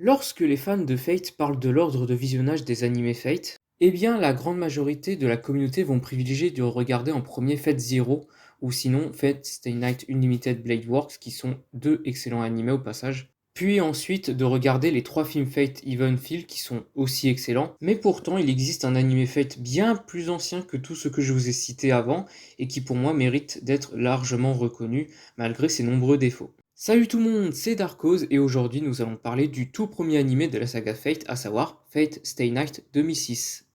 Lorsque les fans de Fate parlent de l'ordre de visionnage des animés Fate, eh bien la grande majorité de la communauté vont privilégier de regarder en premier Fate Zero ou sinon Fate Stay Night Unlimited Blade Works qui sont deux excellents animés au passage. Puis ensuite de regarder les trois films Fate Even Feel qui sont aussi excellents. Mais pourtant il existe un animé Fate bien plus ancien que tout ce que je vous ai cité avant et qui pour moi mérite d'être largement reconnu malgré ses nombreux défauts. Salut tout le monde, c'est Darkose et aujourd'hui nous allons parler du tout premier animé de la saga Fate, à savoir Fate Stay Night 2006.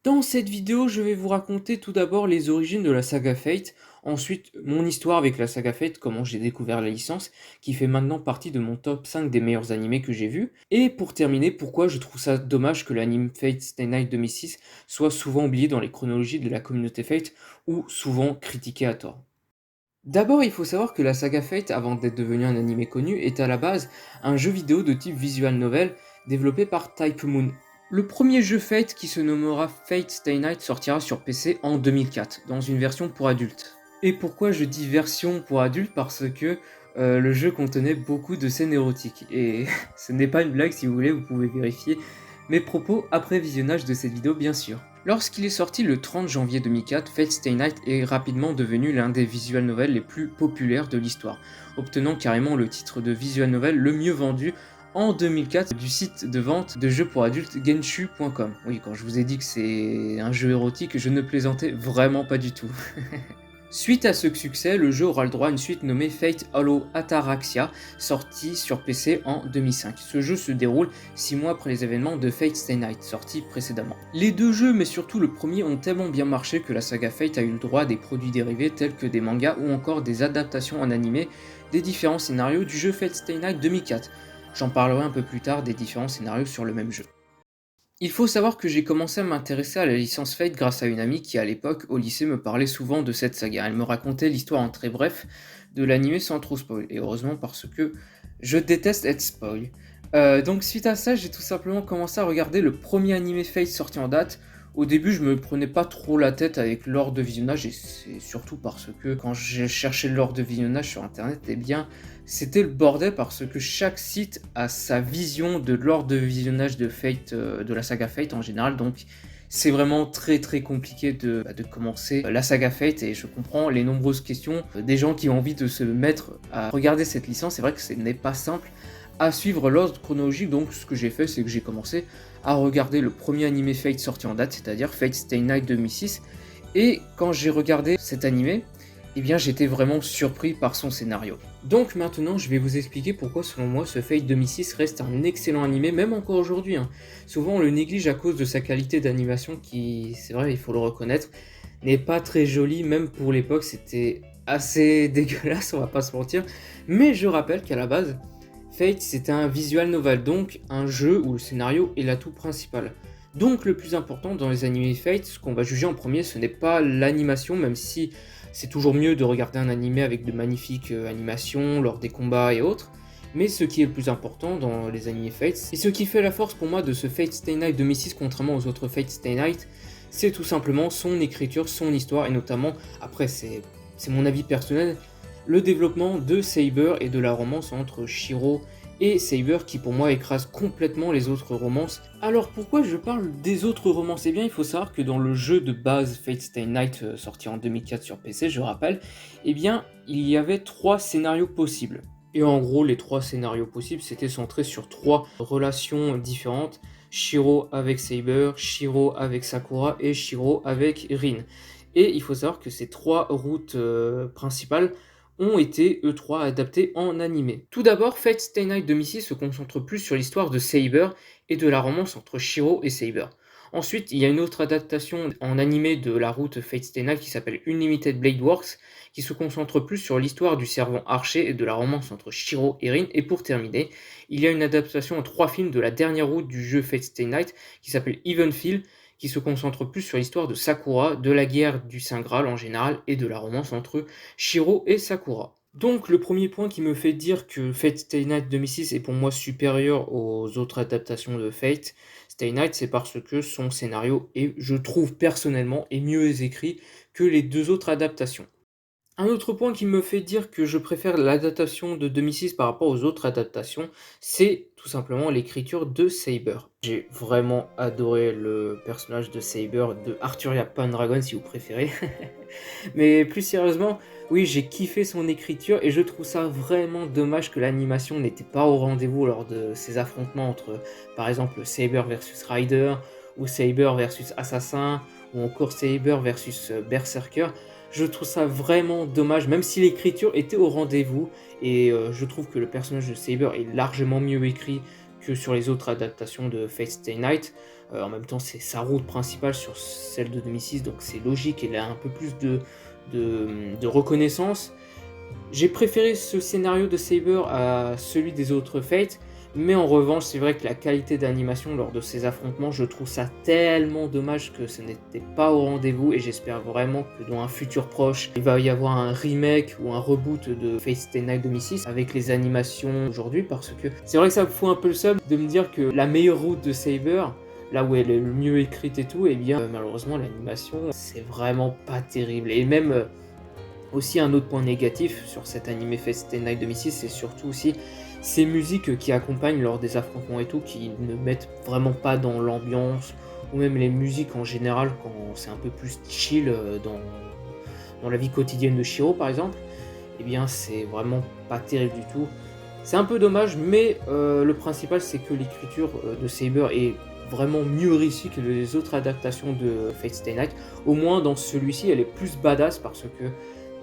Dans cette vidéo, je vais vous raconter tout d'abord les origines de la saga Fate, ensuite mon histoire avec la saga Fate, comment j'ai découvert la licence, qui fait maintenant partie de mon top 5 des meilleurs animés que j'ai vus, et pour terminer, pourquoi je trouve ça dommage que l'anime Fate Stay Night 2006 soit souvent oublié dans les chronologies de la communauté Fate, ou souvent critiqué à tort. D'abord, il faut savoir que la saga Fate, avant d'être devenue un animé connu, est à la base un jeu vidéo de type visual novel développé par Type Moon. Le premier jeu Fate, qui se nommera Fate Stay Night, sortira sur PC en 2004, dans une version pour adultes. Et pourquoi je dis version pour adultes? Parce que le jeu contenait beaucoup de scènes érotiques. Et ce n'est pas une blague, si vous voulez, vous pouvez vérifier mes propos après visionnage de cette vidéo, bien sûr. Lorsqu'il est sorti le 30 janvier 2004, Fate Stay Night est rapidement devenu l'un des visual novels les plus populaires de l'histoire, obtenant carrément le titre de visual novel le mieux vendu en 2004 du site de vente de jeux pour adultes Genshu.com. Oui, quand je vous ai dit que c'est un jeu érotique, je ne plaisantais vraiment pas du tout. Suite à ce succès, le jeu aura le droit à une suite nommée Fate Hollow Ataraxia, sortie sur PC en 2005. Ce jeu se déroule 6 mois après les événements de Fate Stay Night, sorti précédemment. Les deux jeux, mais surtout le premier, ont tellement bien marché que la saga Fate a eu le droit à des produits dérivés tels que des mangas ou encore des adaptations en animé des différents scénarios du jeu Fate Stay Night 2004. J'en parlerai un peu plus tard des différents scénarios sur le même jeu. Il faut savoir que j'ai commencé à m'intéresser à la licence Fate grâce à une amie qui à l'époque au lycée me parlait souvent de cette saga. Elle me racontait l'histoire en très bref de l'anime sans trop spoil, et heureusement parce que je déteste être spoil. Donc suite à ça, j'ai tout simplement commencé à regarder le premier anime Fate sorti en date. Au début, je me prenais pas trop la tête avec l'ordre de visionnage, et c'est surtout parce que quand j'ai cherché l'ordre de visionnage sur internet, eh bien, c'était le bordel parce que chaque site a sa vision de l'ordre de visionnage de Fate, de la saga Fate en général, donc c'est vraiment très très compliqué de commencer la saga Fate et je comprends les nombreuses questions des gens qui ont envie de se mettre à regarder cette licence. C'est vrai que ce n'est pas simple à suivre l'ordre chronologique, donc ce que j'ai fait, c'est que j'ai commencé à regarder le premier animé Fate sorti en date, c'est-à-dire Fate Stay Night 2006, et quand j'ai regardé cet animé, eh bien j'étais vraiment surpris par son scénario. Donc maintenant, je vais vous expliquer pourquoi selon moi ce Fate 2006 reste un excellent animé, même encore aujourd'hui. Souvent on le néglige à cause de sa qualité d'animation qui, c'est vrai, il faut le reconnaître, n'est pas très jolie, même pour l'époque c'était assez dégueulasse, on va pas se mentir, mais je rappelle qu'à la base, Fate, c'était un visual novel, donc un jeu où le scénario est l'atout principal. Donc le plus important dans les animés Fate, ce qu'on va juger en premier, ce n'est pas l'animation, même si c'est toujours mieux de regarder un animé avec de magnifiques animations lors des combats et autres, mais ce qui est le plus important dans les animés Fate, et ce qui fait la force pour moi de ce Fate Stay Night 2006 contrairement aux autres Fate Stay Night, c'est tout simplement son écriture, son histoire, et notamment, après c'est mon avis personnel, le développement de Saber et de la romance entre Shiro et Saber qui pour moi écrase complètement les autres romances. Alors pourquoi je parle des autres romances? Eh bien il faut savoir que dans le jeu de base Fate Stay Night sorti en 2004 sur PC, je rappelle, eh bien il y avait 3 scénarios possibles. Et en gros les 3 scénarios possibles c'était centré sur 3 relations différentes. Shiro avec Saber, Shiro avec Sakura et Shiro avec Rin. Et il faut savoir que ces 3 routes principales ont été, eux trois, adaptés en animé. Tout d'abord, Fate Stay Night 2006 se concentre plus sur l'histoire de Saber et de la romance entre Shiro et Saber. Ensuite, il y a une autre adaptation en animé de la route Fate Stay Night qui s'appelle Unlimited Blade Works, qui se concentre plus sur l'histoire du servant archer et de la romance entre Shiro et Rin. Et pour terminer, il y a une adaptation en 3 films de la dernière route du jeu Fate Stay Night qui s'appelle Even Feel, qui se concentre plus sur l'histoire de Sakura, de la guerre du Saint Graal en général et de la romance entre Shiro et Sakura. Donc le premier point qui me fait dire que Fate Stay Night 2006 est pour moi supérieur aux autres adaptations de Fate, Stay Night, c'est parce que son scénario est, je trouve personnellement, est mieux écrit que les 2 autres adaptations. Un autre point qui me fait dire que je préfère l'adaptation de 2006 par rapport aux autres adaptations, c'est tout simplement l'écriture de Saber. J'ai vraiment adoré le personnage de Saber, de Arthur Pendragon si vous préférez. Mais plus sérieusement, oui, j'ai kiffé son écriture et je trouve ça vraiment dommage que l'animation n'était pas au rendez-vous lors de ces affrontements entre, par exemple, Saber versus Rider, ou Saber versus Assassin, ou encore Saber versus Berserker. Je trouve ça vraiment dommage, même si l'écriture était au rendez-vous, et je trouve que le personnage de Saber est largement mieux écrit que sur les autres adaptations de Fate Stay Night. En même temps, c'est sa route principale sur celle de 2006, donc c'est logique, elle a un peu plus de reconnaissance. J'ai préféré ce scénario de Saber à celui des autres Fates, mais en revanche, c'est vrai que la qualité d'animation lors de ces affrontements, je trouve ça tellement dommage que ce n'était pas au rendez-vous, et j'espère vraiment que dans un futur proche, il va y avoir un remake ou un reboot de Fate Stay Night 2006 avec les animations aujourd'hui, parce que c'est vrai que ça me fout un peu le seum de me dire que la meilleure route de Saber, là où elle est le mieux écrite et tout, et bien malheureusement l'animation c'est vraiment pas terrible. Et même aussi un autre point négatif sur cet animé Fate Stay Night 2006, c'est surtout aussi ces musiques qui accompagnent lors des affrontements et tout, qui ne mettent vraiment pas dans l'ambiance, ou même les musiques en général quand c'est un peu plus chill dans la vie quotidienne de Shiro par exemple, et bien c'est vraiment pas terrible du tout. C'est un peu dommage, mais le principal c'est que l'écriture de Saber est vraiment mieux réussie que les autres adaptations de Fate Stay Night. Au moins dans celui-ci elle est plus badass, parce que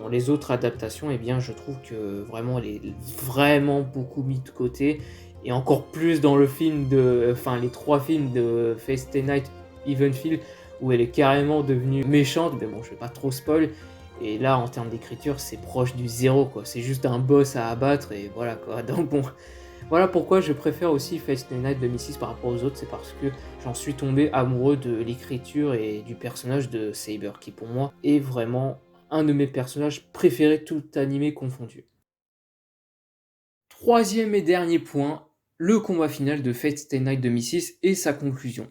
dans les autres adaptations, eh bien, je trouve que vraiment elle est vraiment beaucoup mise de côté, et encore plus dans le film enfin les 3 films de Fate Stay Night Evenfield, où elle est carrément devenue méchante, mais bon je vais pas trop spoil. Et là, en termes d'écriture, c'est proche du zéro, quoi. C'est juste un boss à abattre, et voilà, quoi. Donc bon, voilà pourquoi je préfère aussi Fate Stay Night 2006 par rapport aux autres. C'est parce que j'en suis tombé amoureux de l'écriture et du personnage de Saber, qui pour moi est vraiment un de mes personnages préférés, tout animé confondu. Troisième et dernier point, le combat final de Fate Stay Night 2006 et sa conclusion.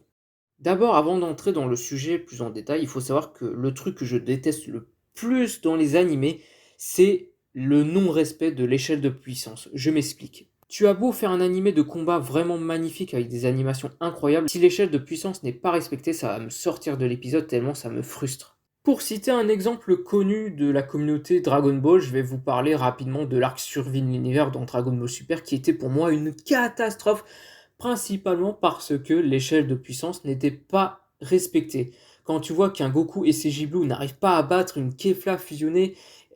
D'abord, avant d'entrer dans le sujet plus en détail, il faut savoir que le truc que je déteste le plus dans les animés, c'est le non-respect de l'échelle de puissance. Je m'explique. Tu as beau faire un animé de combat vraiment magnifique avec des animations incroyables, si l'échelle de puissance n'est pas respectée, ça va me sortir de l'épisode tellement ça me frustre. Pour citer un exemple connu de la communauté Dragon Ball, je vais vous parler rapidement de l'arc Survie de l'univers dans Dragon Ball Super, qui était pour moi une catastrophe, principalement parce que l'échelle de puissance n'était pas respectée. Quand tu vois qu'un Goku SCJ Blue n'arrive pas à battre une Kefla fusionnée,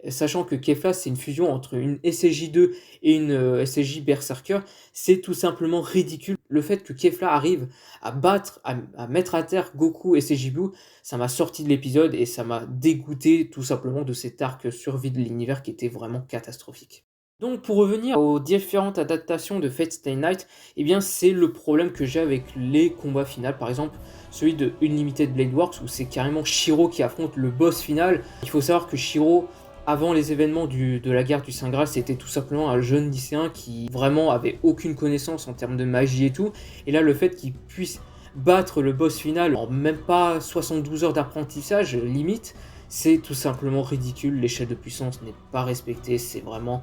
sachant que Kefla c'est une fusion entre une SCJ2 et une SCJ Berserker, c'est tout simplement ridicule. Le fait que Kefla arrive à battre, à mettre à terre Goku SCJ Blue, ça m'a sorti de l'épisode et ça m'a dégoûté tout simplement de cet arc Survie de l'univers qui était vraiment catastrophique. Donc pour revenir aux différentes adaptations de Fate Stay Night, eh bien c'est le problème que j'ai avec les combats finaux. Par exemple, celui de Unlimited Blade Works où c'est carrément Shiro qui affronte le boss final. Il faut savoir que Shiro, avant les événements de la guerre du Saint Graal, c'était tout simplement un jeune lycéen qui vraiment avait aucune connaissance en termes de magie et tout. Et là, le fait qu'il puisse battre le boss final en même pas 72 heures d'apprentissage, limite, c'est tout simplement ridicule. L'échelle de puissance n'est pas respectée, c'est vraiment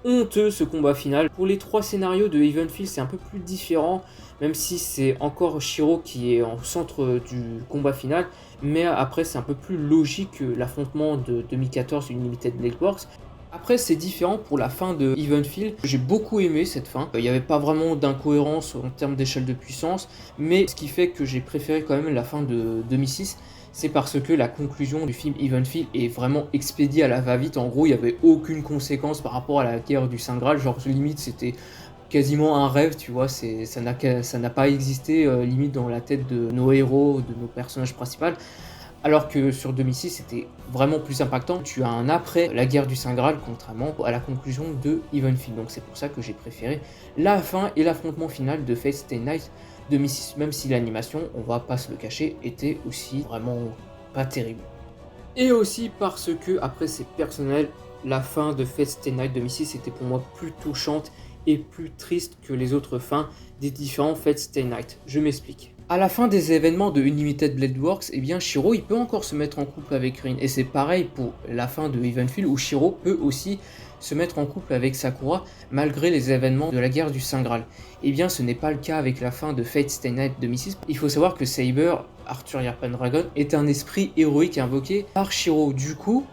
honteux ce combat final. Pour les 3 scénarios de Evenfield, c'est un peu plus différent, même si c'est encore Shiro qui est en centre du combat final, mais après c'est un peu plus logique que l'affrontement de 2014 Unlimited Blade Works. Après c'est différent pour la fin de Evenfield, j'ai beaucoup aimé cette fin, il n'y avait pas vraiment d'incohérence en termes d'échelle de puissance, mais ce qui fait que j'ai préféré quand même la fin de 2006, c'est parce que la conclusion du film Evenfield est vraiment expédiée à la va-vite. En gros, il n'y avait aucune conséquence par rapport à la guerre du Saint Graal. Genre, limite, c'était quasiment un rêve, tu vois. Ça n'a pas existé, limite, dans la tête de nos héros, de nos personnages principaux. Alors que sur 2006, c'était vraiment plus impactant. Tu as un après la guerre du Saint Graal, contrairement à la conclusion de Evenfield. Donc c'est pour ça que j'ai préféré la fin et l'affrontement final de Fate Stay Night 2006, même si l'animation, on va pas se le cacher, était aussi vraiment pas terrible. Et aussi parce que, après c'est personnel, la fin de Fate Stay Night 2006 était pour moi plus touchante et plus triste que les autres fins des différents Fate Stay Night. Je m'explique. À la fin des événements de Unlimited Blade Works, eh bien Shiro il peut encore se mettre en couple avec Rin. Et c'est pareil pour la fin de Evenfield où Shiro peut aussi se mettre en couple avec Sakura malgré les événements de la guerre du Saint Graal. Eh bien ce n'est pas le cas avec la fin de Fate Stay Night 2006. Il faut savoir que Saber, Arthurian Pendragon, est un esprit héroïque invoqué par Shiro. Du coup,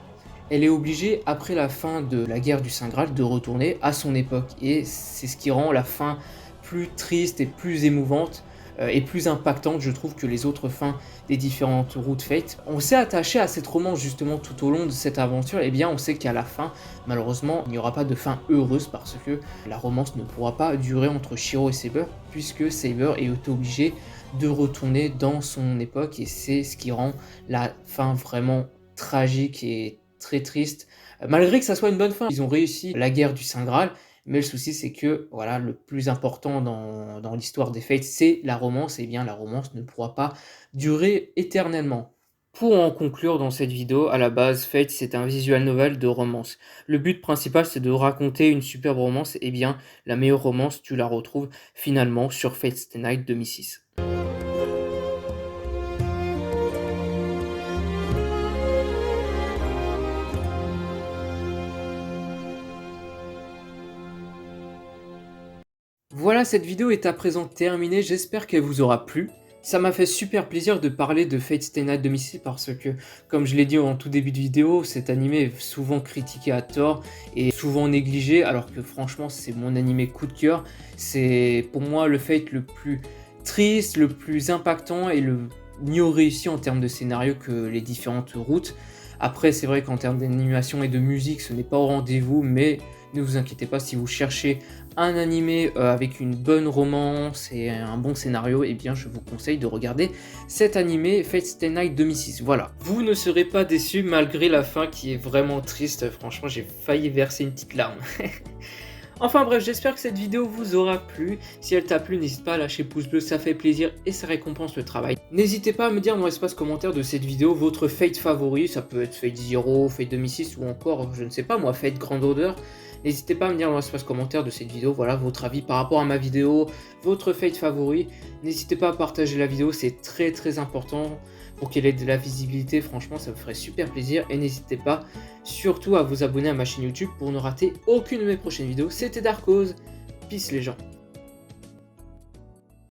elle est obligée, après la fin de la guerre du Saint Graal, de retourner à son époque. Et c'est ce qui rend la fin plus triste et plus émouvante et plus impactante, je trouve, que les autres fins des différentes routes Fate. On s'est attaché à cette romance justement tout au long de cette aventure, et bien on sait qu'à la fin, malheureusement, il n'y aura pas de fin heureuse parce que la romance ne pourra pas durer entre Shiro et Saber, puisque Saber est obligé de retourner dans son époque, et c'est ce qui rend la fin vraiment tragique et très triste, malgré que ça soit une bonne fin. Ils ont réussi la guerre du Saint Graal, mais le souci c'est que voilà, le plus important dans l'histoire des Fates, c'est la romance, et bien la romance ne pourra pas durer éternellement. Pour en conclure dans cette vidéo, à la base, Fate c'est un visual novel de romance. Le but principal c'est de raconter une superbe romance, et bien la meilleure romance tu la retrouves finalement sur Fate Stay Night 2006. Voilà, cette vidéo est à présent terminée, j'espère qu'elle vous aura plu. Ça m'a fait super plaisir de parler de Fate Stay Night 2006 parce que, comme je l'ai dit en tout début de vidéo, cet animé est souvent critiqué à tort et souvent négligé, alors que franchement c'est mon animé coup de cœur. C'est pour moi le Fate le plus triste, le plus impactant et le mieux réussi en termes de scénario que les différentes routes. Après c'est vrai qu'en termes d'animation et de musique ce n'est pas au rendez-vous, mais ne vous inquiétez pas, si vous cherchez un animé avec une bonne romance et un bon scénario, eh bien je vous conseille de regarder cet animé Fate Stay Night 2006. Voilà, vous ne serez pas déçus malgré la fin qui est vraiment triste. Franchement, j'ai failli verser une petite larme. Enfin bref, j'espère que cette vidéo vous aura plu. Si elle t'a plu, n'hésite pas à lâcher pouce bleu, ça fait plaisir et ça récompense le travail. N'hésitez pas à me dire dans l'espace commentaire de cette vidéo votre Fate favori. Ça peut être Fate Zero, Fate 2006 ou encore, je ne sais pas moi, Fate Grand Order. N'hésitez pas à me dire dans l'espace commentaire de cette vidéo, voilà, votre avis par rapport à ma vidéo, votre Fate favori. N'hésitez pas à partager la vidéo, c'est très important pour qu'elle ait de la visibilité. Franchement, ça me ferait super plaisir. Et n'hésitez pas surtout à vous abonner à ma chaîne YouTube pour ne rater aucune de mes prochaines vidéos. C'était Darkose, peace les gens.